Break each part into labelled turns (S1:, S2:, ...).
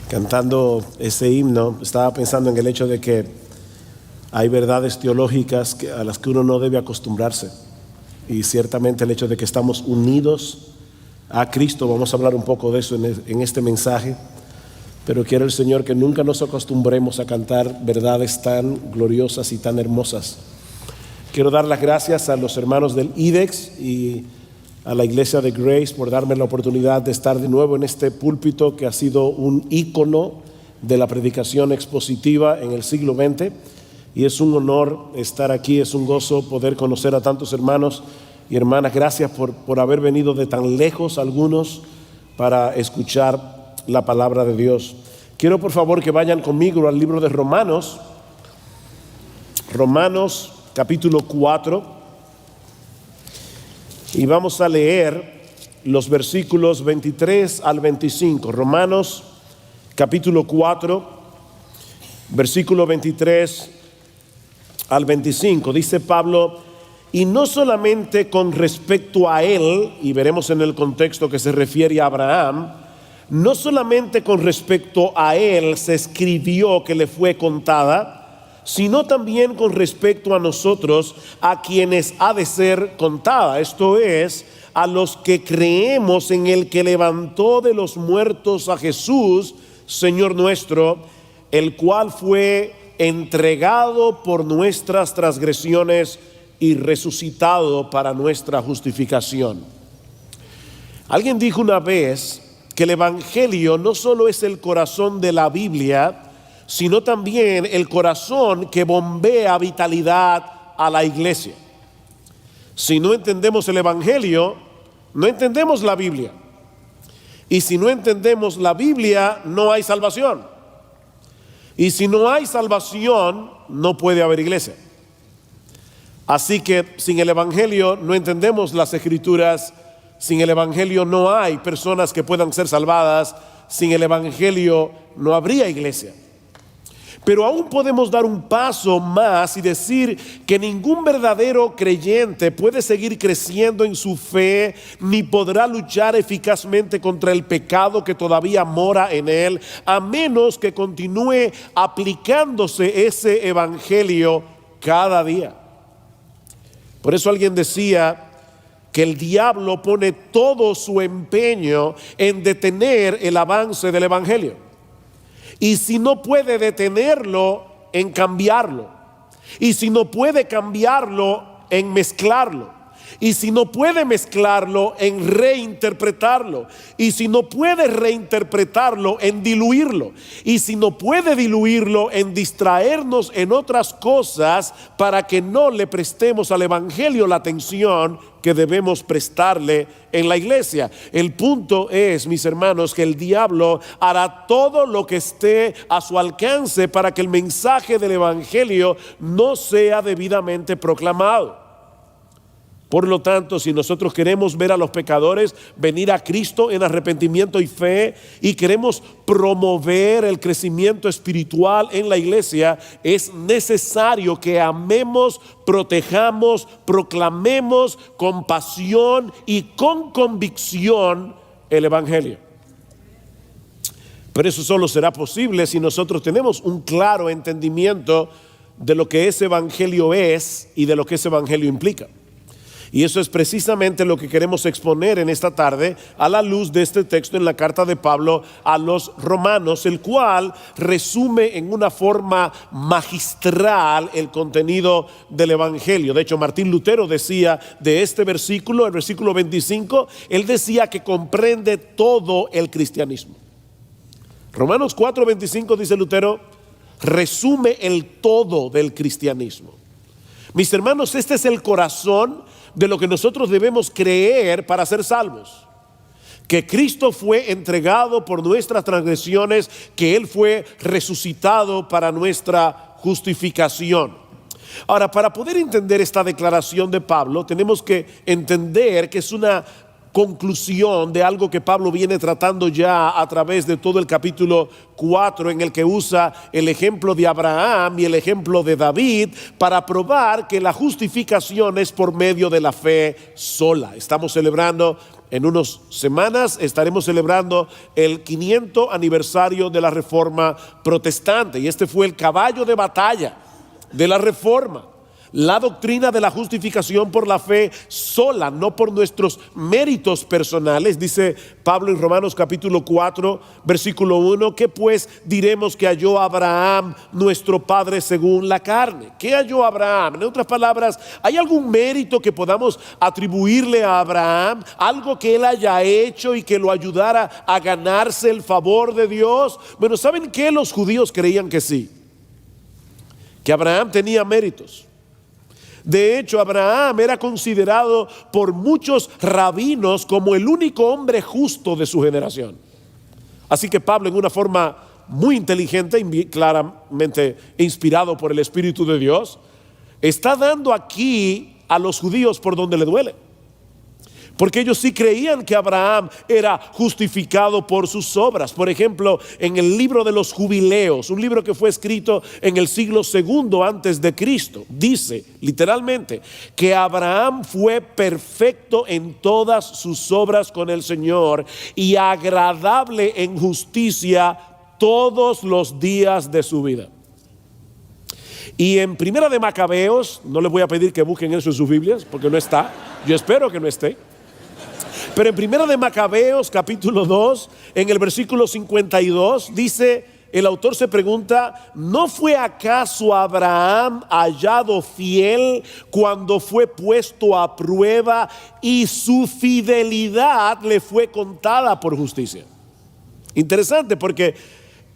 S1: Cantando ese himno, estaba pensando en el hecho de que hay verdades teológicas a las que uno no debe acostumbrarse. Y ciertamente el hecho de que estamos unidos a Cristo, vamos a hablar un poco de eso en este mensaje. Pero quiere el Señor que nunca nos acostumbremos a cantar verdades tan gloriosas y tan hermosas. Quiero dar las gracias a los hermanos del IDEX y a la iglesia de Grace por darme la oportunidad de estar de nuevo en este púlpito que ha sido un ícono de la predicación expositiva en el siglo XX. Y es un honor estar aquí, es un gozo poder conocer a tantos hermanos y hermanas. Gracias por haber venido de tan lejos algunos para escuchar la palabra de Dios. Quiero por favor que vayan conmigo al libro de Romanos capítulo 4, y vamos a leer los versículos 23 al 25. Romanos capítulo 4, versículo 23 al 25. Dice Pablo: y no solamente con respecto a él, y veremos en el contexto que se refiere a Abraham, no solamente con respecto a él se escribió que le fue contada, sino también con respecto a nosotros, a quienes ha de ser contada. Esto es, a los que creemos en el que levantó de los muertos a Jesús, Señor nuestro, el cual fue entregado por nuestras transgresiones y resucitado para nuestra justificación. Alguien dijo una vez que el Evangelio no solo es el corazón de la Biblia, sino también el corazón que bombea vitalidad a la iglesia. Si no entendemos el Evangelio, no entendemos la Biblia. Y si no entendemos la Biblia, no hay salvación. Y si no hay salvación, no puede haber iglesia. Así que sin el Evangelio no entendemos las Escrituras. Sin el Evangelio no hay personas que puedan ser salvadas. Sin el Evangelio no habría iglesia. Pero aún podemos dar un paso más y decir que ningún verdadero creyente puede seguir creciendo en su fe, ni podrá luchar eficazmente contra el pecado que todavía mora en él, a menos que continúe aplicándose ese evangelio cada día. Por eso alguien decía que el diablo pone todo su empeño en detener el avance del evangelio. Y si no puede detenerlo, en cambiarlo. Y si no puede cambiarlo, en mezclarlo. Y si no puede mezclarlo, en reinterpretarlo. Y si no puede reinterpretarlo, en diluirlo. Y si no puede diluirlo, en distraernos en otras cosas para que no le prestemos al evangelio la atención que debemos prestarle en la iglesia. El punto es, mis hermanos, que el diablo hará todo lo que esté a su alcance para que el mensaje del evangelio no sea debidamente proclamado. Por lo tanto, si nosotros queremos ver a los pecadores venir a Cristo en arrepentimiento y fe, y queremos promover el crecimiento espiritual en la iglesia, es necesario que amemos, protejamos, proclamemos con pasión y con convicción el evangelio. Pero eso solo será posible si nosotros tenemos un claro entendimiento de lo que ese evangelio es y de lo que ese evangelio implica. Y eso es precisamente lo que queremos exponer en esta tarde a la luz de este texto en la carta de Pablo a los romanos, el cual resume en una forma magistral el contenido del evangelio. De hecho, Martín Lutero decía de este versículo, el versículo 25, él decía que comprende todo el cristianismo. Romanos 4:25, dice Lutero, resume el todo del cristianismo. Mis hermanos, este es el corazón de lo que nosotros debemos creer para ser salvos: que Cristo fue entregado por nuestras transgresiones, que Él fue resucitado para nuestra justificación. Ahora, para poder entender esta declaración de Pablo, tenemos que entender que es una conclusión de algo que Pablo viene tratando ya a través de todo el capítulo 4, en el que usa el ejemplo de Abraham y el ejemplo de David para probar que la justificación es por medio de la fe sola. Estamos celebrando En unas semanas estaremos celebrando el 500 aniversario de la Reforma Protestante, y este fue el caballo de batalla de la Reforma. La doctrina de la justificación por la fe sola, no por nuestros méritos personales. Dice Pablo en Romanos capítulo 4, versículo 1, ¿qué pues diremos que halló Abraham, nuestro padre según la carne? ¿Qué halló Abraham? En otras palabras, ¿hay algún mérito que podamos atribuirle a Abraham? ¿Algo que él haya hecho y que lo ayudara a ganarse el favor de Dios? Bueno, ¿saben qué? Los judíos creían que sí, que Abraham tenía méritos. De hecho, Abraham era considerado por muchos rabinos como el único hombre justo de su generación. Así que Pablo, en una forma muy inteligente, claramente inspirado por el Espíritu de Dios, está dando aquí a los judíos por donde le duele. Porque ellos sí creían que Abraham era justificado por sus obras. Por ejemplo, en el libro de los Jubileos, un libro que fue escrito en el siglo II antes de Cristo, dice literalmente que Abraham fue perfecto en todas sus obras con el Señor y agradable en justicia todos los días de su vida. Y en Primera de Macabeos, no les voy a pedir que busquen eso en sus Biblias porque no está, yo espero que no esté. Pero en Primera de Macabeos capítulo 2, en el versículo 52, dice, el autor se pregunta, ¿no fue acaso Abraham hallado fiel cuando fue puesto a prueba y su fidelidad le fue contada por justicia? Interesante, porque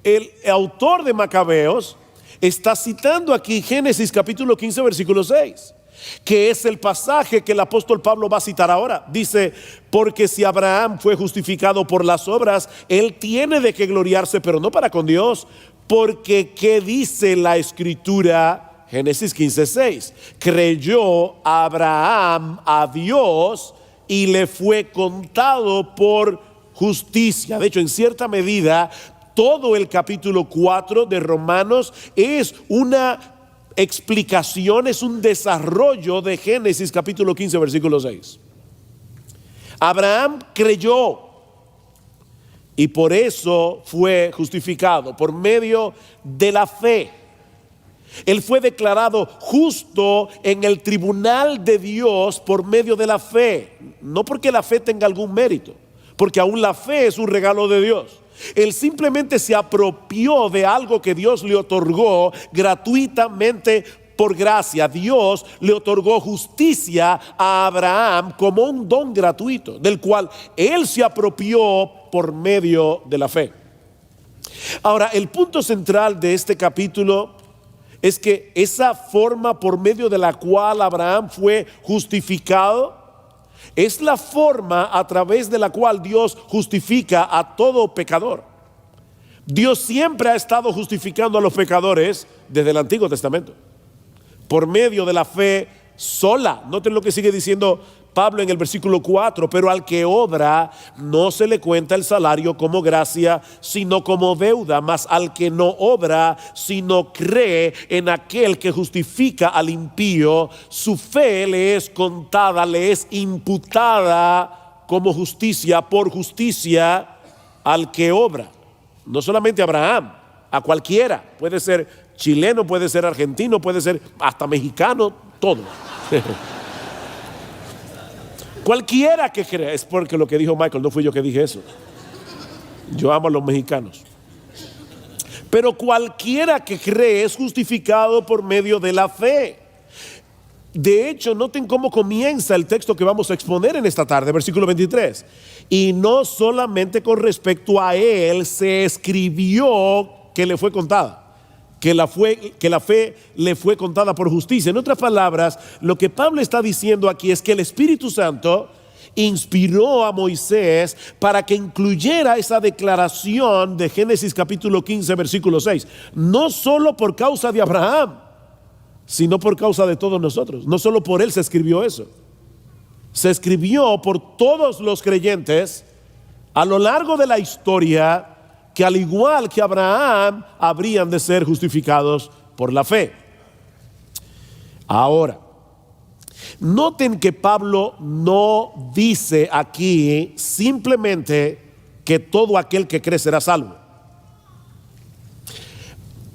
S1: el autor de Macabeos está citando aquí Génesis capítulo 15 versículo 6, que es el pasaje que el apóstol Pablo va a citar ahora. Dice, porque si Abraham fue justificado por las obras, él tiene de qué gloriarse, pero no para con Dios, porque ¿qué dice la escritura? Génesis 15:6, creyó Abraham a Dios y le fue contado por justicia. De hecho, en cierta medida, todo el capítulo 4 de Romanos es una explicación, es un desarrollo de Génesis capítulo 15 versículo 6. Abraham creyó y por eso fue justificado por medio de la fe. Él fue declarado justo en el tribunal de Dios por medio de la fe, no porque la fe tenga algún mérito, porque aún la fe es un regalo de Dios. Él simplemente se apropió de algo que Dios le otorgó gratuitamente por gracia. Dios le otorgó justicia a Abraham como un don gratuito, del cual él se apropió por medio de la fe. Ahora, el punto central de este capítulo es que esa forma por medio de la cual Abraham fue justificado es la forma a través de la cual Dios justifica a todo pecador. Dios siempre ha estado justificando a los pecadores desde el Antiguo Testamento, por medio de la fe sola. Noten lo que sigue diciendo Pablo en el versículo 4, pero al que obra no se le cuenta el salario como gracia, sino como deuda, mas al que no obra, sino cree en aquel que justifica al impío, su fe le es contada, le es imputada como justicia, por justicia al que obra. No solamente a Abraham, a cualquiera, puede ser chileno, puede ser argentino, puede ser hasta mexicano, todo. Cualquiera que crea, es porque lo que dijo Michael, no fui yo que dije eso. Yo amo a los mexicanos. Pero cualquiera que cree es justificado por medio de la fe. De hecho, noten cómo comienza el texto que vamos a exponer en esta tarde, versículo 23. Y no solamente con respecto a él se escribió que le fue contada, que la fe le fue contada por justicia. En otras palabras, lo que Pablo está diciendo aquí es que el Espíritu Santo inspiró a Moisés para que incluyera esa declaración de Génesis capítulo 15 versículo 6, no solo por causa de Abraham, sino por causa de todos nosotros. No solo por él se escribió eso, se escribió por todos los creyentes a lo largo de la historia, que al igual que Abraham habrían de ser justificados por la fe. Ahora, Noten que Pablo no dice aquí simplemente que todo aquel que cree será salvo.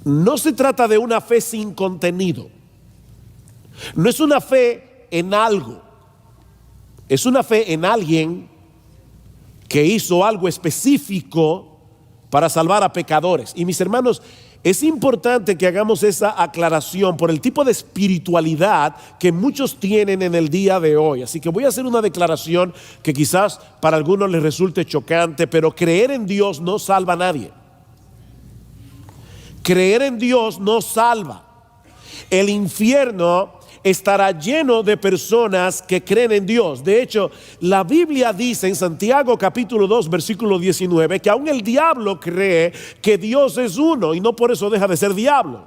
S1: No se trata de una fe sin contenido. No es una fe en algo. Es una fe en alguien que hizo algo específico para salvar a pecadores. Y mis hermanos, es importante que hagamos esa aclaración por el tipo de espiritualidad que muchos tienen en el día de hoy. Así que voy a hacer una declaración que quizás para algunos les resulte chocante, pero creer en Dios no salva a nadie. Creer en Dios no salva. El infierno estará lleno de personas que creen en Dios. De hecho, la Biblia dice en Santiago capítulo 2 versículo 19 que aún el diablo cree que Dios es uno y no por eso deja de ser diablo.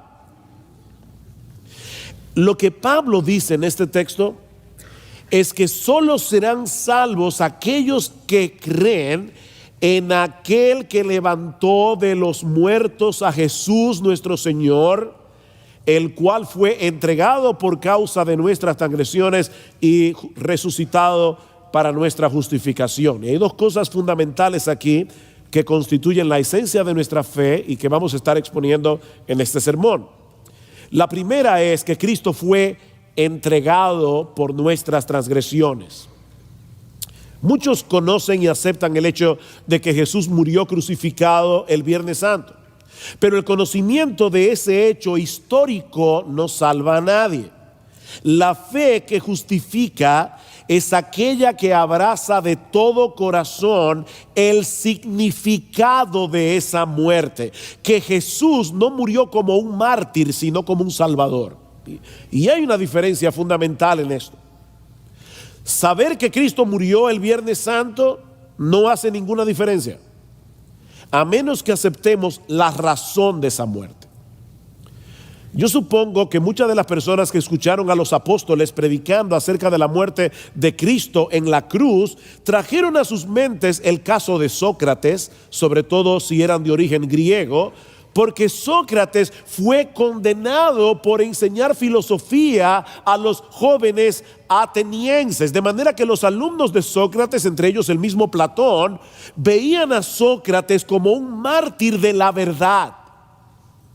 S1: Lo que Pablo dice en este texto es que solo serán salvos aquellos que creen en aquel que levantó de los muertos a Jesús nuestro Señor, el cual fue entregado por causa de nuestras transgresiones y resucitado para nuestra justificación. Y hay dos cosas fundamentales aquí que constituyen la esencia de nuestra fe y que vamos a estar exponiendo en este sermón. La primera es que Cristo fue entregado por nuestras transgresiones. Muchos conocen y aceptan el hecho de que Jesús murió crucificado el Viernes Santo. Pero el conocimiento de ese hecho histórico no salva a nadie. La fe que justifica es aquella que abraza de todo corazón el significado de esa muerte. Que Jesús no murió como un mártir, sino como un salvador. Y hay una diferencia fundamental en esto. Saber que Cristo murió el Viernes Santo no hace ninguna diferencia, a menos que aceptemos la razón de esa muerte. Yo supongo que muchas de las personas que escucharon a los apóstoles predicando acerca de la muerte de Cristo en la cruz, trajeron a sus mentes el caso de Sócrates, sobre todo si eran de origen griego, porque Sócrates fue condenado por enseñar filosofía a los jóvenes atenienses, de manera que los alumnos de Sócrates, entre ellos el mismo Platón, veían a Sócrates como un mártir de la verdad.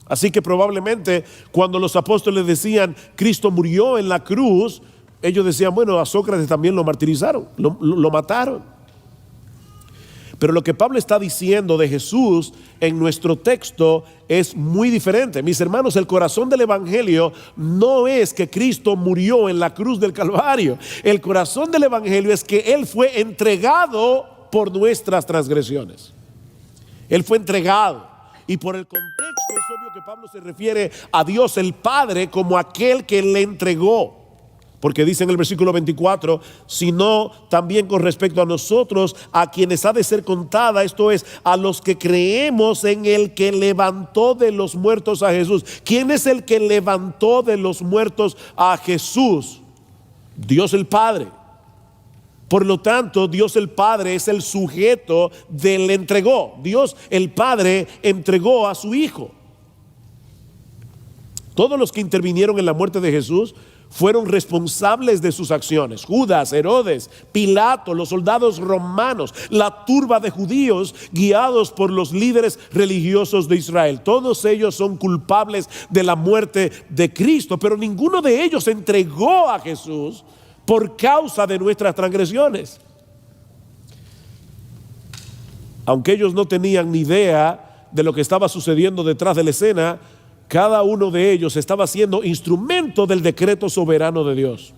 S1: Así que probablemente cuando los apóstoles decían Cristo murió en la cruz, ellos decían, bueno, a Sócrates también lo martirizaron, lo mataron. Pero lo que Pablo está diciendo de Jesús en nuestro texto es muy diferente. Mis hermanos, el corazón del evangelio no es que Cristo murió en la cruz del Calvario. El corazón del evangelio es que Él fue entregado por nuestras transgresiones. Él fue entregado. Y por el contexto es obvio que Pablo se refiere a Dios el Padre como aquel que le entregó. Porque dice en el versículo 24, sino también con respecto a nosotros, a quienes ha de ser contada, esto es, a los que creemos en el que levantó de los muertos a Jesús. ¿Quién es el que levantó de los muertos a Jesús? Dios el Padre. Por lo tanto, Dios el Padre es el sujeto del entregó. Dios el Padre entregó a su Hijo. Todos los que intervinieron en la muerte de Jesús fueron responsables de sus acciones. Judas, Herodes, Pilato, los soldados romanos, la turba de judíos guiados por los líderes religiosos de Israel. Todos ellos son culpables de la muerte de Cristo, pero ninguno de ellos entregó a Jesús por causa de nuestras transgresiones. Aunque ellos no tenían ni idea de lo que estaba sucediendo detrás de la escena, cada uno de ellos estaba siendo instrumento del decreto soberano de Dios.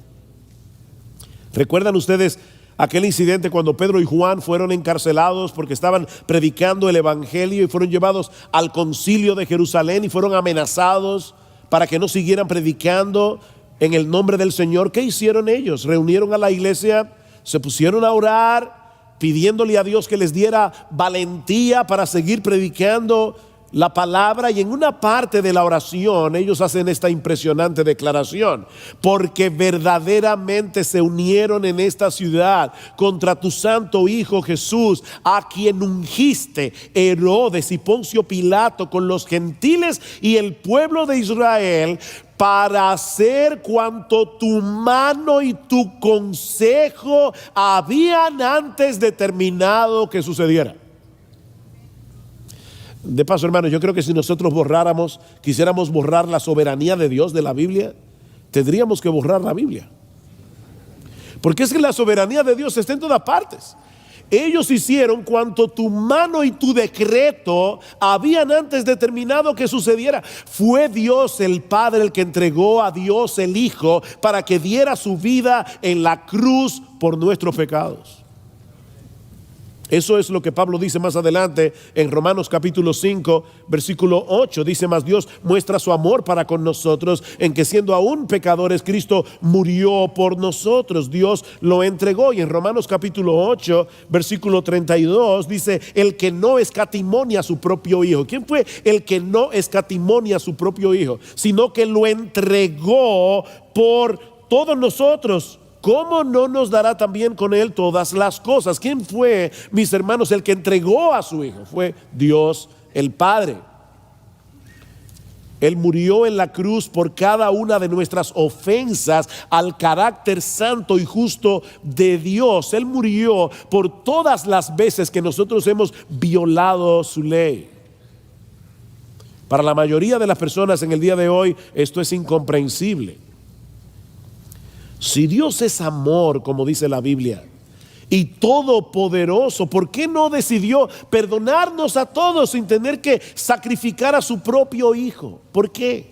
S1: ¿Recuerdan ustedes aquel incidente cuando Pedro y Juan fueron encarcelados porque estaban predicando el evangelio y fueron llevados al concilio de Jerusalén y fueron amenazados para que no siguieran predicando en el nombre del Señor? ¿Qué hicieron ellos? Reunieron a la iglesia, se pusieron a orar, pidiéndole a Dios que les diera valentía para seguir predicando la palabra, y en una parte de la oración ellos hacen esta impresionante declaración: porque verdaderamente se unieron en esta ciudad contra tu santo Hijo Jesús, a quien ungiste Herodes y Poncio Pilato con los gentiles y el pueblo de Israel, para hacer cuanto tu mano y tu consejo habían antes determinado que sucediera. De paso, hermanos, yo creo que si nosotros quisiéramos borrar la soberanía de Dios de la Biblia, tendríamos que borrar la Biblia. Porque es que la soberanía de Dios está en todas partes. Ellos hicieron cuanto tu mano y tu decreto habían antes determinado que sucediera. Fue Dios el Padre el que entregó a Dios el Hijo para que diera su vida en la cruz por nuestros pecados. Eso es lo que Pablo dice más adelante en Romanos capítulo 5, versículo 8. Dice: mas Dios muestra su amor para con nosotros, en que siendo aún pecadores, Cristo murió por nosotros. Dios lo entregó. Y en Romanos capítulo 8, versículo 32, dice: el que no escatimonia a su propio Hijo. ¿Quién fue el que no escatimonia a su propio Hijo? Sino que lo entregó por todos nosotros. ¿Cómo no nos dará también con él todas las cosas? ¿Quién fue, mis hermanos, el que entregó a su Hijo? Fue Dios el Padre. Él murió en la cruz por cada una de nuestras ofensas al carácter santo y justo de Dios. Él murió por todas las veces que nosotros hemos violado su ley. Para la mayoría de las personas en el día de hoy esto es incomprensible. Si Dios es amor, como dice la Biblia, y todopoderoso, ¿por qué no decidió perdonarnos a todos sin tener que sacrificar a su propio Hijo? ¿Por qué?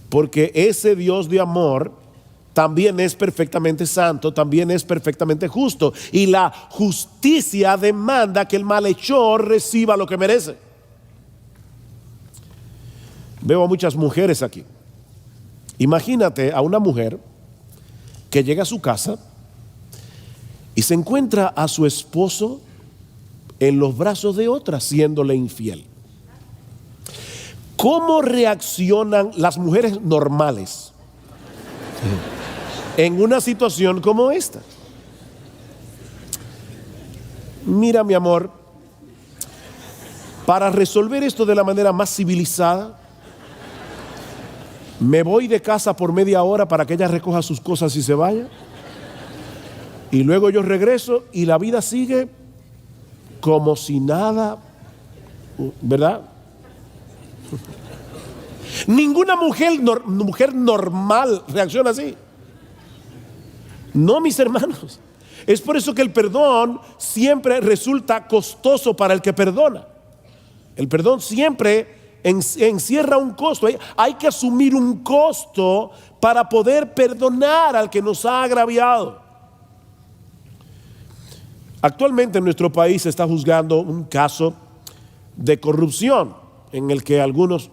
S1: Porque ese Dios de amor también es perfectamente santo, también es perfectamente justo, y la justicia demanda que el malhechor reciba lo que merece. Veo a muchas mujeres aquí. Imagínate a una mujer que llega a su casa y se encuentra a su esposo en los brazos de otra, siéndole infiel. ¿Cómo reaccionan las mujeres normales en una situación como esta? Mira, mi amor, para resolver esto de la manera más civilizada, me voy de casa por media hora para que ella recoja sus cosas y se vaya. Y luego yo regreso y la vida sigue como si nada, ¿verdad? Ninguna mujer normal reacciona así. No, mis hermanos. Es por eso que el perdón siempre resulta costoso para el que perdona. El perdón siempre encierra un costo. Hay que asumir un costo para poder perdonar al que nos ha agraviado. Actualmente en nuestro país se está juzgando un caso de corrupción en el que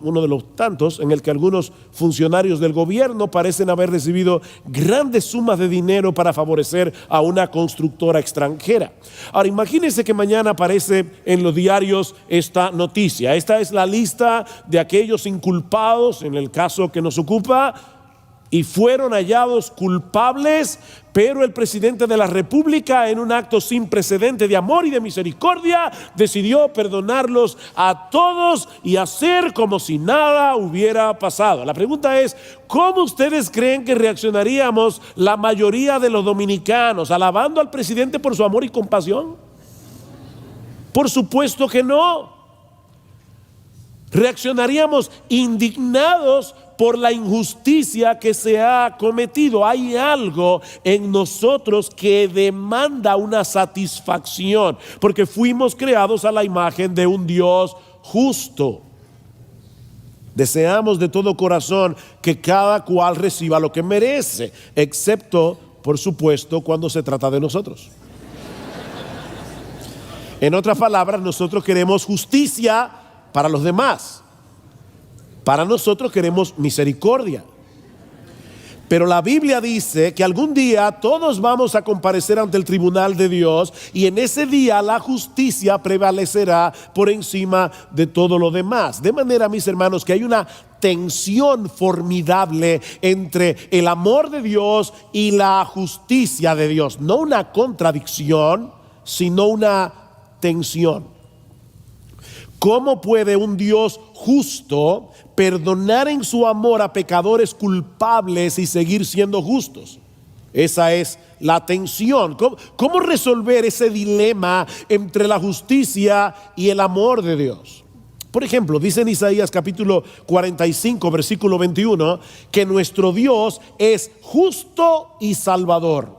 S1: uno de los tantos, en el que algunos funcionarios del gobierno parecen haber recibido grandes sumas de dinero para favorecer a una constructora extranjera. Ahora, imagínense que mañana aparece en los diarios esta noticia. Esta es la lista de aquellos inculpados en el caso que nos ocupa y fueron hallados culpables, pero el presidente de la República, en un acto sin precedente de amor y de misericordia, decidió perdonarlos a todos y hacer como si nada hubiera pasado. La pregunta es: ¿cómo ustedes creen que reaccionaríamos la mayoría de los dominicanos? ¿Alabando al presidente por su amor y compasión? Por supuesto que no. Reaccionaríamos indignados por la injusticia que se ha cometido. Hay algo en nosotros que demanda una satisfacción, porque fuimos creados a la imagen de un Dios justo. Deseamos de todo corazón que cada cual reciba lo que merece, excepto, por supuesto, cuando se trata de nosotros. En otras palabras, nosotros queremos justicia para los demás. Para nosotros queremos misericordia. Pero la Biblia dice que algún día todos vamos a comparecer ante el tribunal de Dios, y en ese día la justicia prevalecerá por encima de todo lo demás. De manera, mis hermanos, que hay una tensión formidable entre el amor de Dios y la justicia de Dios. No una contradicción, sino una tensión. ¿Cómo puede un Dios justo perdonar en su amor a pecadores culpables y seguir siendo justos? Esa es la tensión. ¿Cómo resolver ese dilema entre la justicia y el amor de Dios? Por ejemplo, dice en Isaías capítulo 45, versículo 21, que nuestro Dios es justo y salvador.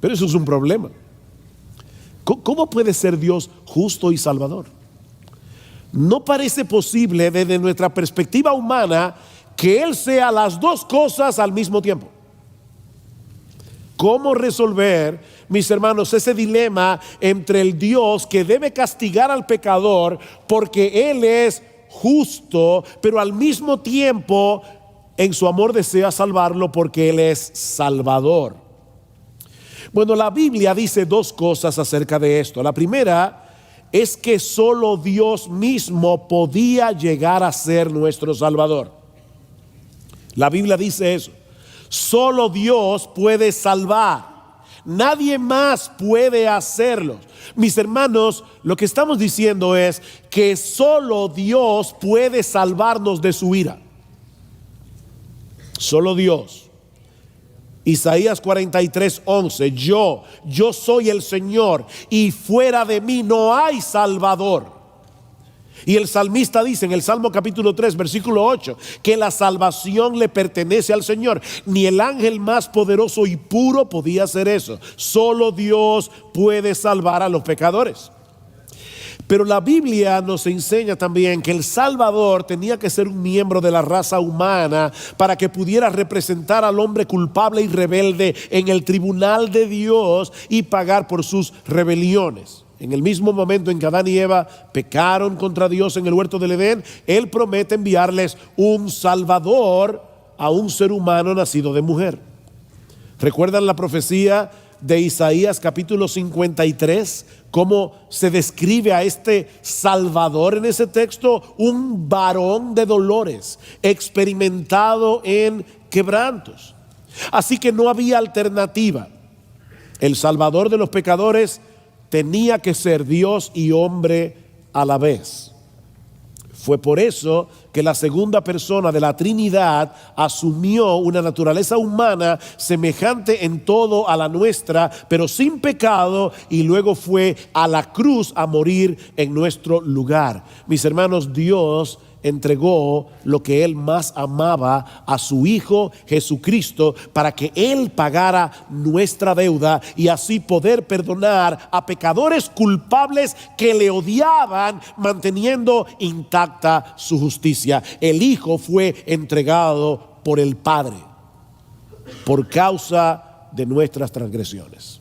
S1: Pero eso es un problema. ¿Cómo puede ser Dios justo y salvador? No parece posible desde nuestra perspectiva humana que Él sea las dos cosas al mismo tiempo. ¿Cómo resolver, mis hermanos, ese dilema entre el Dios que debe castigar al pecador porque Él es justo, pero al mismo tiempo en su amor desea salvarlo porque Él es salvador? Bueno, la Biblia dice dos cosas acerca de esto. La primera es que solo Dios mismo podía llegar a ser nuestro Salvador. La Biblia dice eso. Solo Dios puede salvar. Nadie más puede hacerlo. Mis hermanos, lo que estamos diciendo es que solo Dios puede salvarnos de su ira. Solo Dios. Isaías 43:11, yo soy el Señor y fuera de mí no hay salvador. Y el salmista dice en el Salmo capítulo 3 versículo 8 que la salvación le pertenece al Señor. Ni el ángel más poderoso y puro podía hacer eso. Solo Dios puede salvar a los pecadores. Pero la Biblia nos enseña también que el Salvador tenía que ser un miembro de la raza humana para que pudiera representar al hombre culpable y rebelde en el tribunal de Dios y pagar por sus rebeliones. En el mismo momento en que Adán y Eva pecaron contra Dios en el huerto del Edén, Él promete enviarles un Salvador a un ser humano nacido de mujer. ¿Recuerdan la profecía de Isaías capítulo 53? ¿Cómo se describe a este Salvador en ese texto? Un varón de dolores, experimentado en quebrantos. Así que no había alternativa. El Salvador de los pecadores tenía que ser Dios y hombre a la vez. Fue por eso que la segunda persona de la Trinidad asumió una naturaleza humana semejante en todo a la nuestra, pero sin pecado, y luego fue a la cruz a morir en nuestro lugar. Mis hermanos, Dios entregó lo que Él más amaba a su Hijo Jesucristo para que Él pagara nuestra deuda y así poder perdonar a pecadores culpables que le odiaban, manteniendo intacta su justicia. El Hijo fue entregado por el Padre por causa de nuestras transgresiones.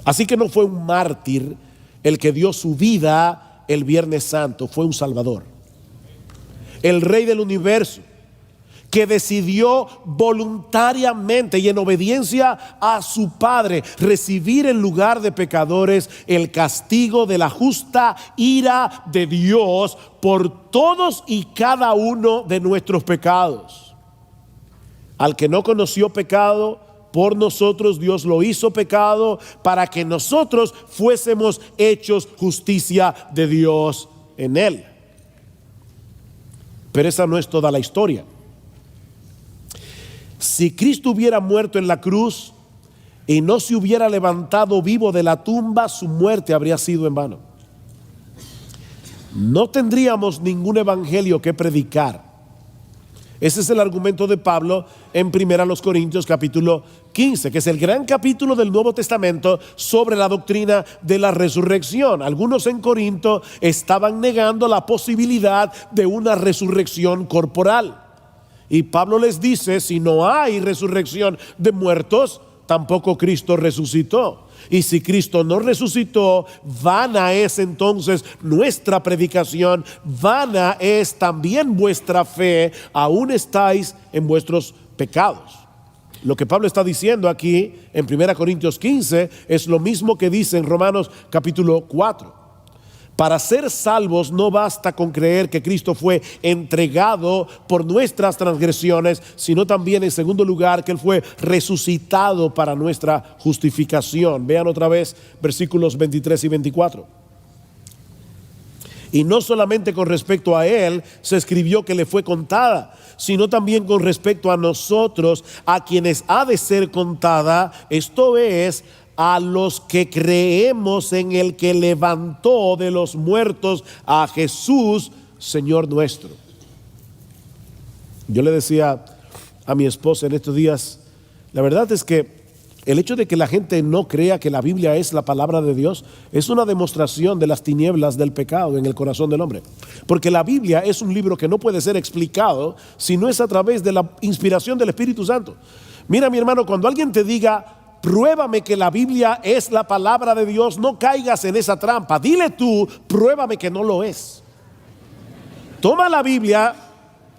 S1: Así que no fue un mártir el que dio su vida el Viernes Santo, fue un Salvador. El Rey del universo, que decidió voluntariamente y en obediencia a su Padre recibir en lugar de pecadores el castigo de la justa ira de Dios por todos y cada uno de nuestros pecados. Al que no conoció pecado, por nosotros Dios lo hizo pecado para que nosotros fuésemos hechos justicia de Dios en él. Pero esa no es toda la historia. Si Cristo hubiera muerto en la cruz y no se hubiera levantado vivo de la tumba, su muerte habría sido en vano. No tendríamos ningún evangelio que predicar. Ese es el argumento de Pablo en 1 Corintios capítulo 15, que es el gran capítulo del Nuevo Testamento sobre la doctrina de la resurrección. Algunos en Corinto estaban negando la posibilidad de una resurrección corporal. Y Pablo les dice, si no hay resurrección de muertos, tampoco Cristo resucitó. Y si Cristo no resucitó, vana es entonces nuestra predicación, vana es también vuestra fe, aún estáis en vuestros pecados. Lo que Pablo está diciendo aquí en 1 Corintios 15 es lo mismo que dice en Romanos capítulo 4. Para ser salvos no basta con creer que Cristo fue entregado por nuestras transgresiones, sino también, en segundo lugar, que Él fue resucitado para nuestra justificación. Vean otra vez versículos 23 y 24. Y no solamente con respecto a Él se escribió que le fue contada, sino también con respecto a nosotros, a quienes ha de ser contada, esto es, a los que creemos en el que levantó de los muertos a Jesús, Señor nuestro. Yo le decía a mi esposa en estos días, la verdad es que el hecho de que la gente no crea que la Biblia es la palabra de Dios es una demostración de las tinieblas del pecado en el corazón del hombre. Porque la Biblia es un libro que no puede ser explicado si no es a través de la inspiración del Espíritu Santo. Mira, mi hermano, cuando alguien te diga, pruébame que la Biblia es la palabra de Dios, no caigas en esa trampa. Dile tú, pruébame que no lo es. Toma la Biblia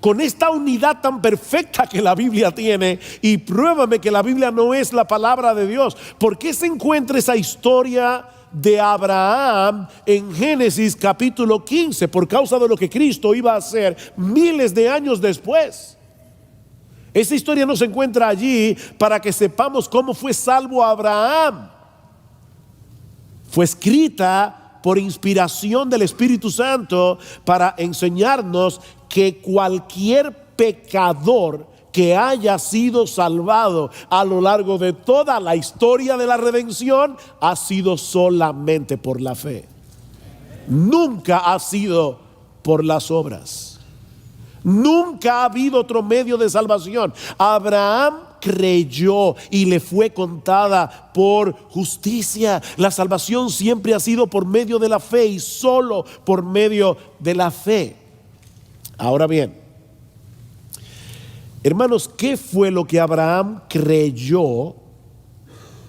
S1: con esta unidad tan perfecta que la Biblia tiene y pruébame que la Biblia no es la palabra de Dios. ¿Por qué se encuentra esa historia de Abraham en Génesis capítulo 15? Por causa de lo que Cristo iba a hacer miles de años después. Esa historia no se encuentra allí para que sepamos cómo fue salvo Abraham. Fue escrita por inspiración del Espíritu Santo para enseñarnos que cualquier pecador que haya sido salvado a lo largo de toda la historia de la redención ha sido solamente por la fe. Nunca ha sido por las obras. Nunca ha habido otro medio de salvación. Abraham creyó y le fue contada por justicia. La salvación siempre ha sido por medio de la fe y solo por medio de la fe. Ahora bien, hermanos, ¿qué fue lo que Abraham creyó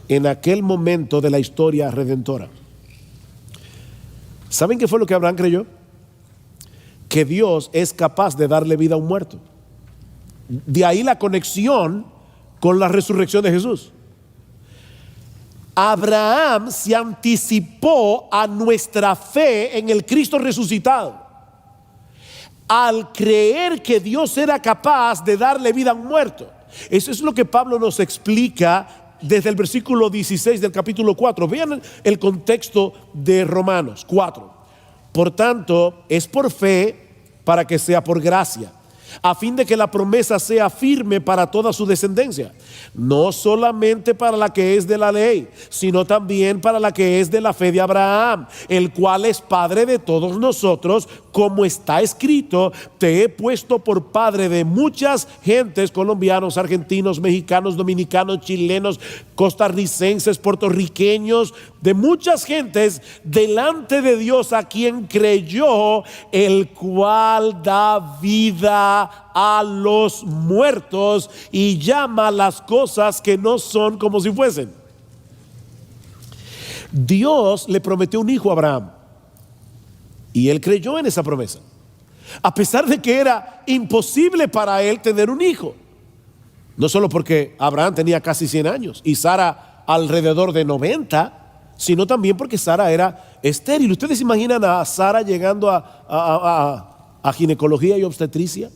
S1: en aquel momento de la historia redentora? ¿Saben qué fue lo que Abraham creyó? Que Dios es capaz de darle vida a un muerto. De ahí la conexión con la resurrección de Jesús. Abraham se anticipó a nuestra fe en el Cristo resucitado, al creer que Dios era capaz de darle vida a un muerto. Eso es lo que Pablo nos explica desde el versículo 16 del capítulo 4. Vean el contexto de Romanos 4. Por tanto, es por fe para que sea por gracia, a fin de que la promesa sea firme para toda su descendencia, no solamente para la que es de la ley, sino también para la que es de la fe de Abraham, el cual es padre de todos nosotros, como está escrito: te he puesto por padre de muchas gentes, colombianos, argentinos, mexicanos, dominicanos, chilenos, costarricenses, puertorriqueños, de muchas gentes delante de Dios, a quien creyó, el cual da vida a los muertos y llama las cosas que no son como si fuesen. Dios le prometió un hijo a Abraham y él creyó en esa promesa, a pesar de que era imposible para él tener un hijo. No solo porque Abraham tenía casi 100 años y Sara alrededor de 90, sino también porque Sara era estéril. ¿Ustedes imaginan a Sara llegando a ginecología y obstetricia?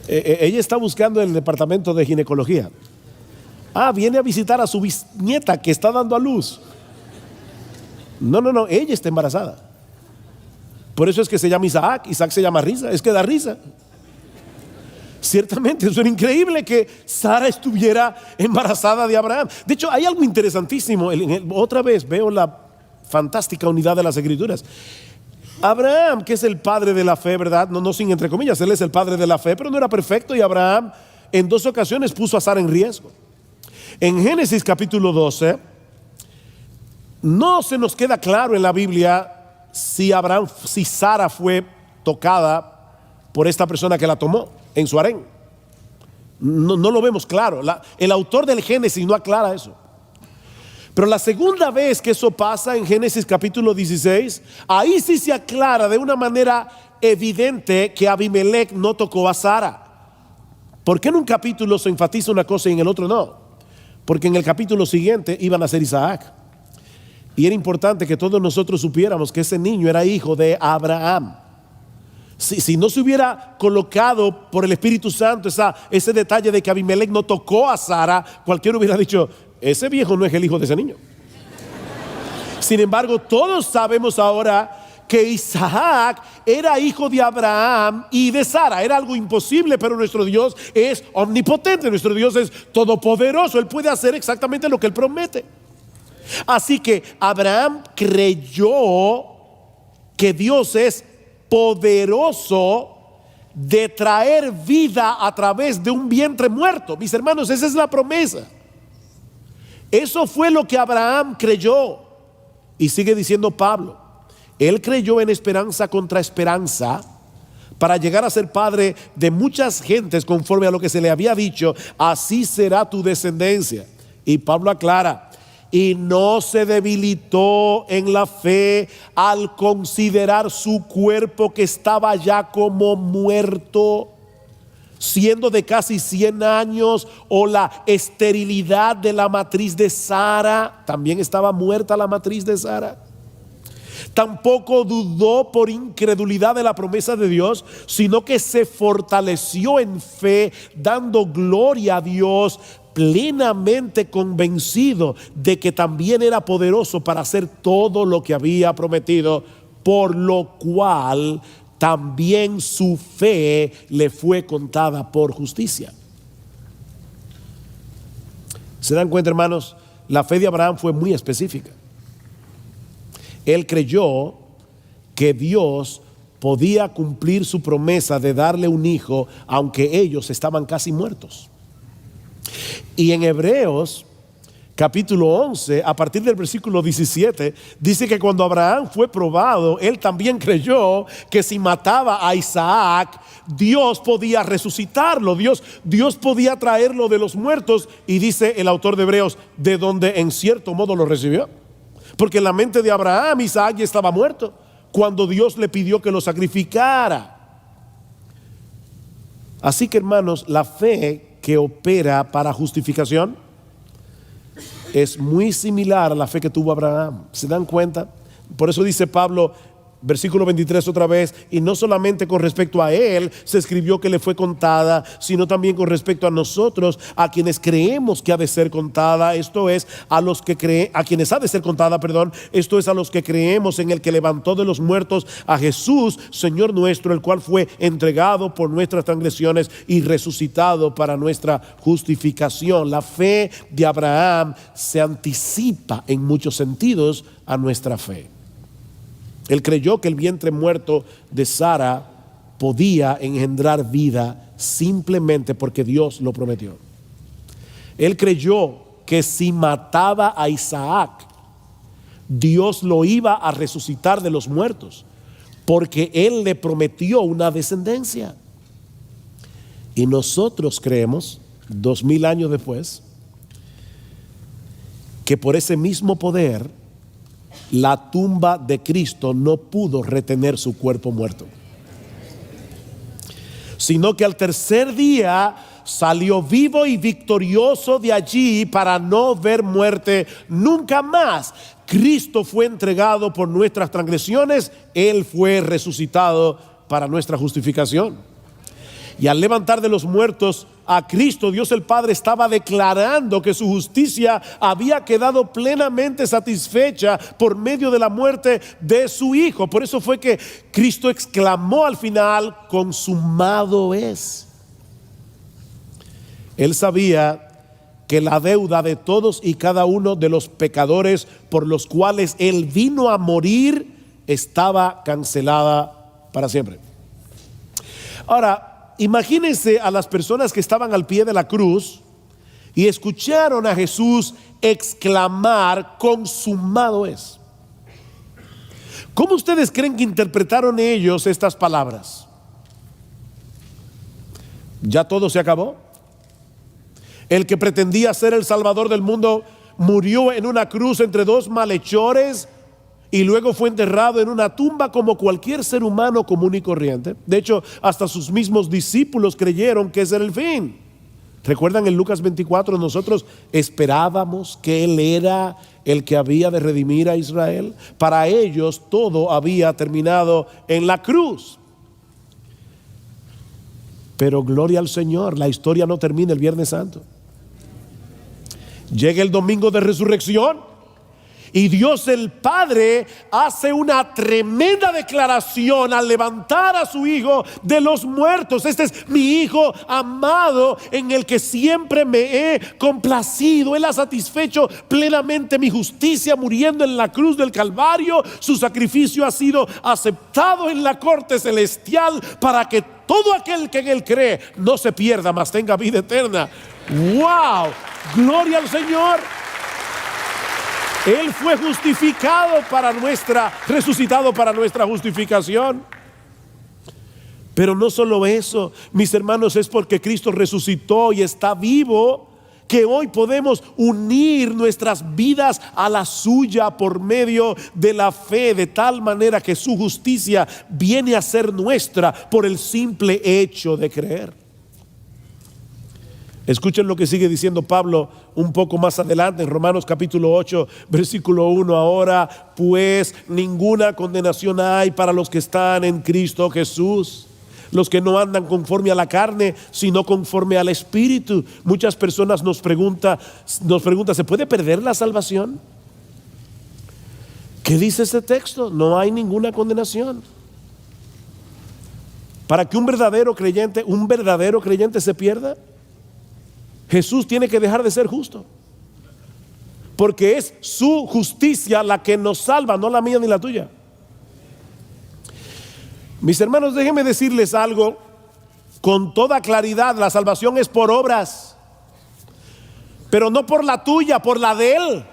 S1: Ella está buscando el departamento de ginecología. Viene a visitar a su bisnieta que está dando a luz. No, ella está embarazada. Por eso es que se llama Isaac. Isaac se llama risa, es que da risa. Ciertamente, eso era increíble que Sara estuviera embarazada de Abraham. De hecho, hay algo interesantísimo. Otra vez veo la fantástica unidad de las Escrituras. Abraham, que es el padre de la fe, ¿verdad? No sin entre comillas, él es el padre de la fe, pero no era perfecto, y Abraham en 2 ocasiones puso a Sara en riesgo. En Génesis capítulo 12, no se nos queda claro en la Biblia si Sara fue tocada por esta persona que la tomó en su harén. No lo vemos claro. El autor del Génesis no aclara eso. Pero la segunda vez que eso pasa, en Génesis capítulo 16, ahí sí se aclara de una manera evidente que Abimelech no tocó a Sara. ¿Por qué en un capítulo se enfatiza una cosa y en el otro no? Porque en el capítulo siguiente iba a nacer Isaac. Y era importante que todos nosotros supiéramos que ese niño era hijo de Abraham. Si no se hubiera colocado por el Espíritu Santo ese detalle de que Abimelech no tocó a Sara, cualquiera hubiera dicho, ese viejo no es el hijo de ese niño. Sin embargo, todos sabemos ahora que Isaac era hijo de Abraham y de Sara. Era algo imposible, pero nuestro Dios es omnipotente, nuestro Dios es todopoderoso. Él puede hacer exactamente lo que Él promete. Así que Abraham creyó que Dios es poderoso de traer vida a través de un vientre muerto. Mis hermanos, esa es la promesa. Eso fue lo que Abraham creyó. Y sigue diciendo Pablo, él creyó en esperanza contra esperanza para llegar a ser padre de muchas gentes conforme a lo que se le había dicho, así será tu descendencia. Y Pablo aclara, y no se debilitó en la fe al considerar su cuerpo que estaba ya como muerto, siendo de casi 100 años, o la esterilidad de la matriz de Sara, también estaba muerta la matriz de Sara. Tampoco dudó por incredulidad de la promesa de Dios, sino que se fortaleció en fe, dando gloria a Dios, plenamente convencido de que también era poderoso para hacer todo lo que había prometido, por lo cual también su fe le fue contada por justicia. ¿Se dan cuenta, hermanos? La fe de Abraham fue muy específica. Él creyó que Dios podía cumplir su promesa de darle un hijo, aunque ellos estaban casi muertos. Y en Hebreos capítulo 11, a partir del versículo 17, dice que cuando Abraham fue probado, él también creyó que si mataba a Isaac, Dios podía resucitarlo, Dios podía traerlo de los muertos. Y dice el autor de Hebreos, de donde en cierto modo lo recibió. Porque en la mente de Abraham, Isaac ya estaba muerto cuando Dios le pidió que lo sacrificara. Así que, hermanos, la fe que opera para justificación es muy similar a la fe que tuvo Abraham. ¿Se dan cuenta? Por eso dice Pablo, versículo 23 otra vez, y no solamente con respecto a él se escribió que le fue contada, sino también con respecto a nosotros, a quienes creemos que ha de ser contada. Esto es a quienes ha de ser contada, esto es a los que creemos en el que levantó de los muertos a Jesús, Señor nuestro, el cual fue entregado por nuestras transgresiones y resucitado para nuestra justificación. La fe de Abraham se anticipa en muchos sentidos a nuestra fe. Él creyó que el vientre muerto de Sara podía engendrar vida simplemente porque Dios lo prometió. Él creyó que si mataba a Isaac, Dios lo iba a resucitar de los muertos, porque Él le prometió una descendencia. Y nosotros creemos, 2000 años después, que por ese mismo poder, la tumba de Cristo no pudo retener su cuerpo muerto, sino que al tercer día salió vivo y victorioso de allí para no ver muerte nunca más. Cristo fue entregado por nuestras transgresiones, Él fue resucitado para nuestra justificación. Y al levantar de los muertos a Cristo, Dios el Padre estaba declarando que su justicia había quedado plenamente satisfecha por medio de la muerte de su Hijo. Por eso fue que Cristo exclamó al final, consumado es. Él sabía que la deuda de todos y cada uno de los pecadores por los cuales Él vino a morir estaba cancelada para siempre. Ahora, imagínense a las personas que estaban al pie de la cruz y escucharon a Jesús exclamar, consumado es. ¿Cómo ustedes creen que interpretaron ellos estas palabras? ¿Ya todo se acabó? El que pretendía ser el Salvador del mundo murió en una cruz entre dos malhechores y luego fue enterrado en una tumba como cualquier ser humano común y corriente. De hecho, hasta sus mismos discípulos creyeron que ese era el fin. ¿Recuerdan en Lucas 24? Nosotros esperábamos que Él era el que había de redimir a Israel. Para ellos todo había terminado en la cruz. Pero gloria al Señor, la historia no termina el Viernes Santo. Llega el domingo de resurrección y Dios el Padre hace una tremenda declaración al levantar a su Hijo de los muertos. Este es mi Hijo amado en el que siempre me he complacido. Él ha satisfecho plenamente mi justicia muriendo en la cruz del Calvario. Su sacrificio ha sido aceptado en la corte celestial para que todo aquel que en Él cree no se pierda, mas tenga vida eterna. ¡Wow! ¡Gloria al Señor! Él fue resucitado para nuestra justificación. Pero no solo eso, mis hermanos, es porque Cristo resucitó y está vivo, que hoy podemos unir nuestras vidas a la suya por medio de la fe, de tal manera que su justicia viene a ser nuestra por el simple hecho de creer. Escuchen lo que sigue diciendo Pablo un poco más adelante en Romanos capítulo 8, versículo 1. Ahora pues ninguna condenación hay para los que están en Cristo Jesús, los que no andan conforme a la carne, sino conforme al Espíritu. Muchas personas nos preguntan, ¿se puede perder la salvación? ¿Qué dice este texto? No hay ninguna condenación. Para que un verdadero creyente se pierda, Jesús tiene que dejar de ser justo, porque es su justicia la que nos salva, no la mía ni la tuya. Mis hermanos, déjenme decirles algo con toda claridad: la salvación es por obras, pero no por la tuya, por la de Él.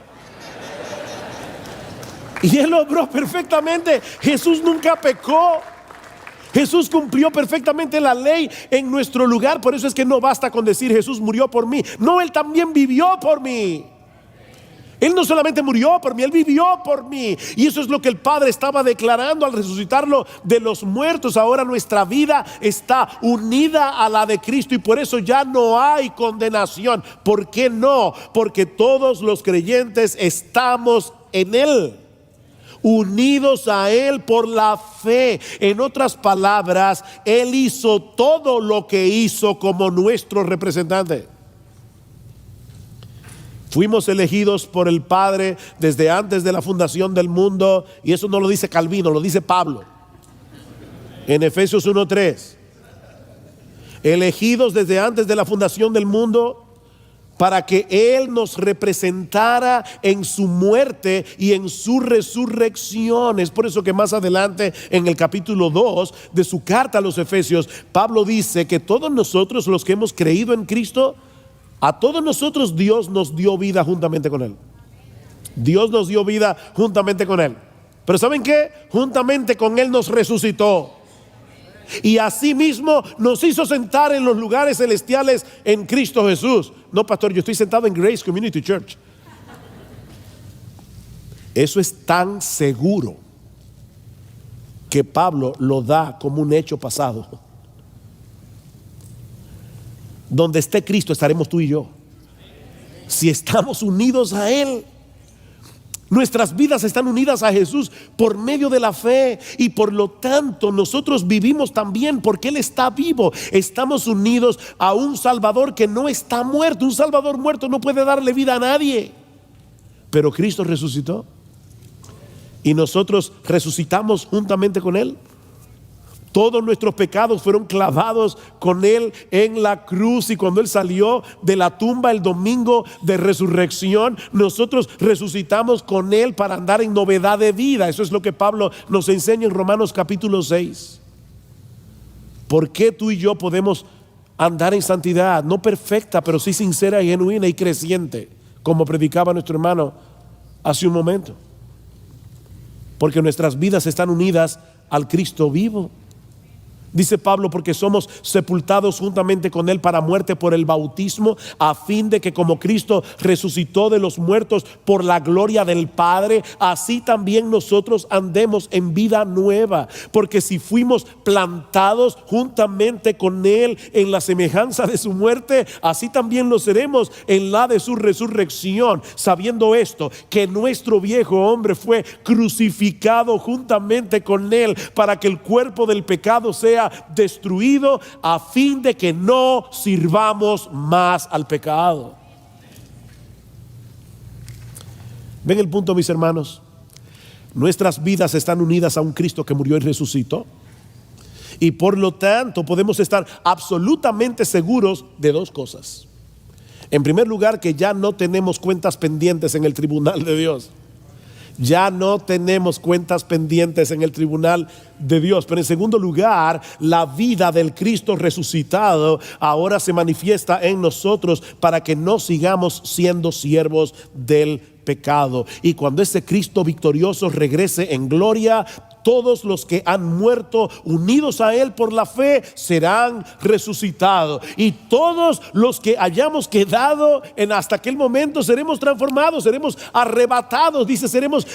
S1: Y Él obró perfectamente. Jesús nunca pecó. Jesús cumplió perfectamente la ley en nuestro lugar. Por eso es que no basta con decir Jesús murió por mí. No, Él también vivió por mí. Él no solamente murió por mí, Él vivió por mí. Y eso es lo que el Padre estaba declarando al resucitarlo de los muertos. Ahora nuestra vida está unida a la de Cristo y por eso ya no hay condenación. ¿Por qué no? Porque todos los creyentes estamos en Él, unidos a Él por la fe. En otras palabras, Él hizo todo lo que hizo como nuestro representante. Fuimos elegidos por el Padre desde antes de la fundación del mundo, y eso no lo dice Calvino, lo dice Pablo en Efesios 1:3. Elegidos desde antes de la fundación del mundo para que Él nos representara en su muerte y en su resurrección. Es por eso que más adelante en el capítulo 2 de su carta a los Efesios, Pablo dice que todos nosotros los que hemos creído en Cristo, a todos nosotros Dios nos dio vida juntamente con Él. Dios nos dio vida juntamente con Él. Pero ¿saben qué? Juntamente con Él nos resucitó. Y asimismo nos hizo sentar en los lugares celestiales en Cristo Jesús. No, pastor, yo estoy sentado en Grace Community Church. Eso es tan seguro que Pablo lo da como un hecho pasado. Donde esté Cristo estaremos tú y yo. Si estamos unidos a Él, nuestras vidas están unidas a Jesús por medio de la fe, y por lo tanto nosotros vivimos también porque Él está vivo. Estamos unidos a un Salvador que no está muerto. Un Salvador muerto no puede darle vida a nadie, pero Cristo resucitó y nosotros resucitamos juntamente con Él. Todos nuestros pecados fueron clavados con Él en la cruz, y cuando Él salió de la tumba el domingo de resurrección, nosotros resucitamos con Él para andar en novedad de vida. Eso es lo que Pablo nos enseña en Romanos capítulo 6. ¿Por qué tú y yo podemos andar en santidad? No perfecta, pero sí sincera y genuina y creciente, como predicaba nuestro hermano hace un momento. Porque nuestras vidas están unidas al Cristo vivo. Dice Pablo, porque somos sepultados juntamente con Él para muerte por el bautismo, a fin de que como Cristo resucitó de los muertos por la gloria del Padre, así también nosotros andemos en vida nueva. Porque si fuimos plantados juntamente con Él en la semejanza de su muerte, así también lo seremos en la de su resurrección. Sabiendo esto, que nuestro viejo hombre fue crucificado juntamente con Él, para que el cuerpo del pecado sea destruido, a fin de que no sirvamos más al pecado. ¿Ven el punto, mis hermanos? Nuestras vidas están unidas a un Cristo que murió y resucitó, y por lo tanto podemos estar absolutamente seguros de dos cosas. En primer lugar, que ya no tenemos cuentas pendientes en el tribunal de Dios. Ya no tenemos cuentas pendientes en el tribunal de Dios. Pero en segundo lugar, la vida del Cristo resucitado ahora se manifiesta en nosotros para que no sigamos siendo siervos del pecado. Y cuando ese Cristo victorioso regrese en gloria, todos los que han muerto unidos a Él por la fe serán resucitados, y todos los que hayamos quedado en hasta aquel momento seremos transformados, seremos arrebatados, dice, seremos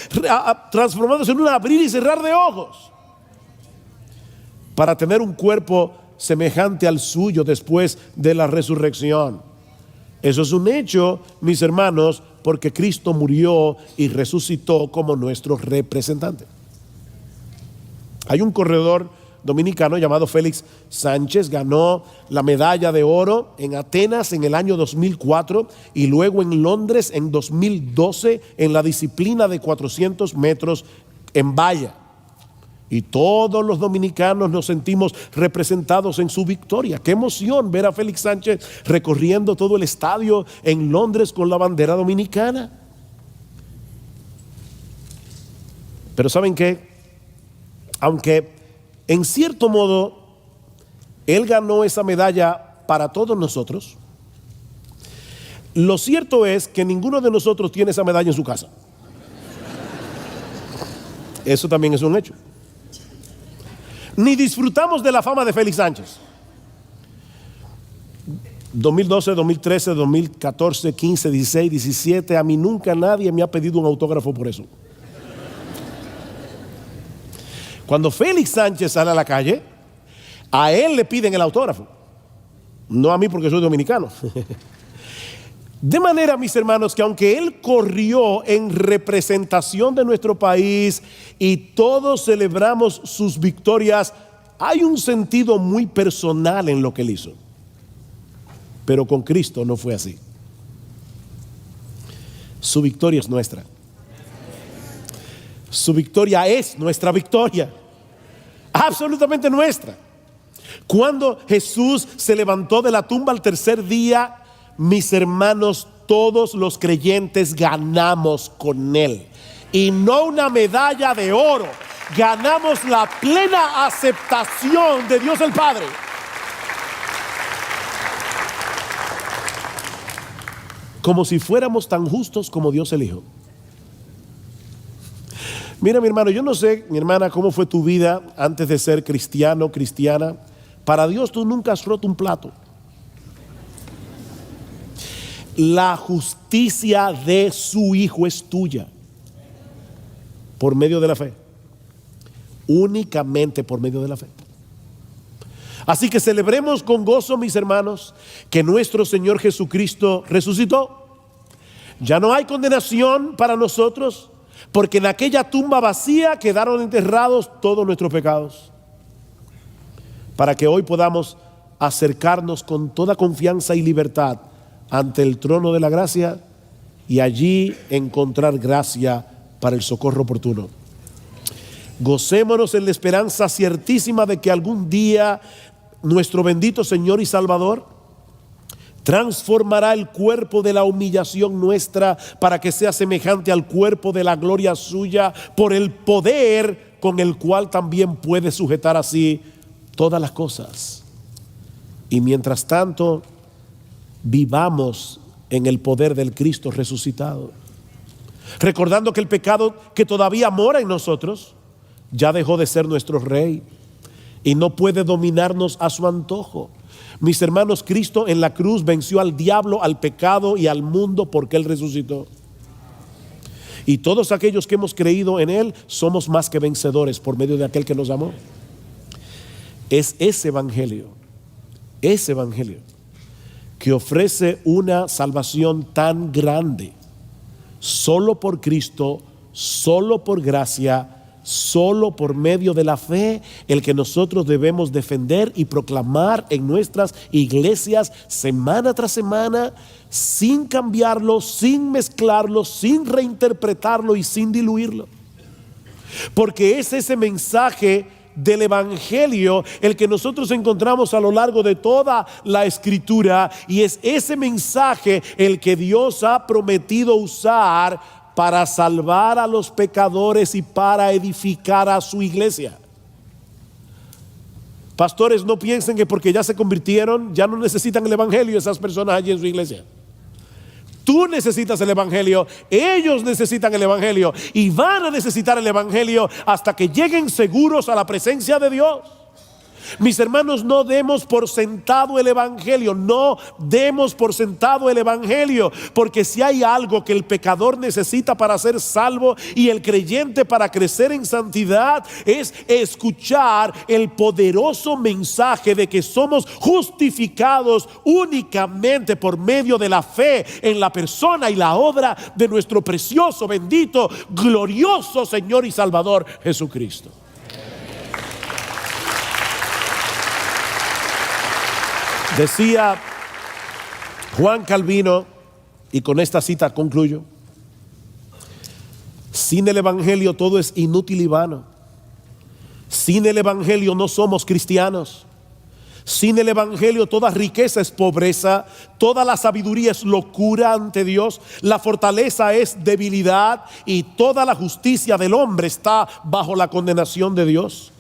S1: transformados en un abrir y cerrar de ojos, para tener un cuerpo semejante al suyo después de la resurrección. Eso es un hecho, mis hermanos, porque Cristo murió y resucitó como nuestro representante. Hay un corredor dominicano llamado Félix Sánchez, ganó la medalla de oro en Atenas en el año 2004 y luego en Londres en 2012 en la disciplina de 400 metros en valla. Y todos los dominicanos nos sentimos representados en su victoria. Qué emoción ver a Félix Sánchez recorriendo todo el estadio en Londres con la bandera dominicana. Pero ¿saben qué? Aunque en cierto modo Él ganó esa medalla para todos nosotros, lo cierto es que ninguno de nosotros tiene esa medalla en su casa. Eso también es un hecho. Ni disfrutamos de la fama de Félix Sánchez. 2012, 2013, 2014, 15, 16, 17, a mí nunca nadie me ha pedido un autógrafo por eso. Cuando Félix Sánchez sale a la calle, a él le piden el autógrafo, no a mí porque soy dominicano. De manera, mis hermanos, que aunque él corrió en representación de nuestro país y todos celebramos sus victorias, hay un sentido muy personal en lo que él hizo. Pero con Cristo no fue así. Su victoria es nuestra. Su victoria es nuestra victoria, absolutamente nuestra. Cuando Jesús se levantó de la tumba al tercer día, mis hermanos, todos los creyentes ganamos con Él. Y no una medalla de oro, ganamos la plena aceptación de Dios el Padre. Como si fuéramos tan justos como Dios el Hijo. Mira, mi hermano, yo no sé, mi hermana, cómo fue tu vida antes de ser cristiano, cristiana. Para Dios tú nunca has roto un plato. La justicia de su Hijo es tuya por medio de la fe. Únicamente por medio de la fe. Así que celebremos con gozo, mis hermanos, que nuestro Señor Jesucristo resucitó. Ya no hay condenación para nosotros, porque en aquella tumba vacía quedaron enterrados todos nuestros pecados, para que hoy podamos acercarnos con toda confianza y libertad ante el trono de la gracia y allí encontrar gracia para el socorro oportuno. Gocémonos en la esperanza ciertísima de que algún día nuestro bendito Señor y Salvador transformará el cuerpo de la humillación nuestra para que sea semejante al cuerpo de la gloria suya, por el poder con el cual también puede sujetar así todas las cosas. Y mientras tanto, vivamos en el poder del Cristo resucitado, recordando que el pecado que todavía mora en nosotros ya dejó de ser nuestro rey y no puede dominarnos a su antojo. Mis hermanos, Cristo en la cruz venció al diablo, al pecado y al mundo porque Él resucitó. Y todos aquellos que hemos creído en Él somos más que vencedores por medio de aquel que nos amó. Es ese evangelio que ofrece una salvación tan grande, solo por Cristo, solo por gracia, solo por medio de la fe, el que nosotros debemos defender y proclamar en nuestras iglesias semana tras semana, sin cambiarlo, sin mezclarlo, sin reinterpretarlo y sin diluirlo. Porque es ese mensaje del evangelio el que nosotros encontramos a lo largo de toda la escritura, y es ese mensaje el que Dios ha prometido usar para salvar a los pecadores y para edificar a su iglesia. Pastores, no piensen que porque ya se convirtieron ya no necesitan el evangelio esas personas allí en su iglesia. Tú necesitas el evangelio, ellos necesitan el evangelio y van a necesitar el evangelio hasta que lleguen seguros a la presencia de Dios. Mis hermanos, no demos por sentado el evangelio, no demos por sentado el evangelio, porque si hay algo que el pecador necesita para ser salvo y el creyente para crecer en santidad, es escuchar el poderoso mensaje de que somos justificados únicamente por medio de la fe en la persona y la obra de nuestro precioso, bendito, glorioso Señor y Salvador Jesucristo. Decía Juan Calvino, y con esta cita concluyo: sin el evangelio todo es inútil y vano. Sin el evangelio no somos cristianos. Sin el evangelio toda riqueza es pobreza, toda la sabiduría es locura ante Dios, la fortaleza es debilidad y toda la justicia del hombre está bajo la condenación de Dios.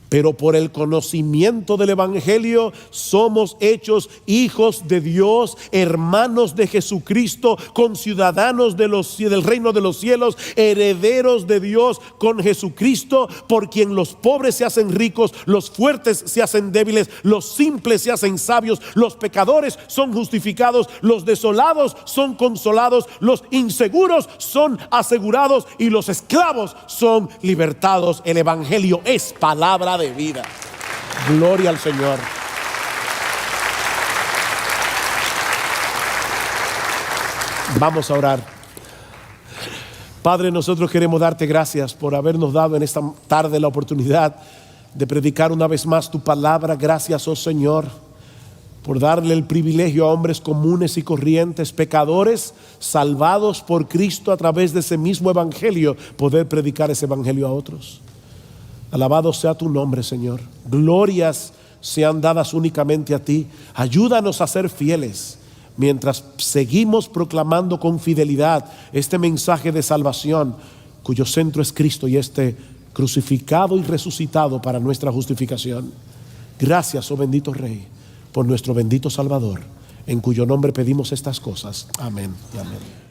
S1: Pero por el conocimiento del evangelio somos hechos hijos de Dios, hermanos de Jesucristo, conciudadanos del reino de los cielos, herederos de Dios con Jesucristo, por quien los pobres se hacen ricos, los fuertes se hacen débiles, los simples se hacen sabios, los pecadores son justificados, los desolados son consolados, los inseguros son asegurados y los esclavos son libertados. El evangelio es palabra de vida. Gloria al Señor. Vamos a orar. Padre, nosotros queremos darte gracias por habernos dado en esta tarde la oportunidad de predicar una vez más tu palabra. Gracias, oh Señor, por darle el privilegio a hombres comunes y corrientes, pecadores, salvados por Cristo a través de ese mismo evangelio, poder predicar ese evangelio a otros. Alabado sea tu nombre, Señor. Glorias sean dadas únicamente a ti. Ayúdanos a ser fieles mientras seguimos proclamando con fidelidad este mensaje de salvación, cuyo centro es Cristo y este crucificado y resucitado para nuestra justificación. Gracias, oh bendito Rey, por nuestro bendito Salvador, en cuyo nombre pedimos estas cosas. Amén y amén.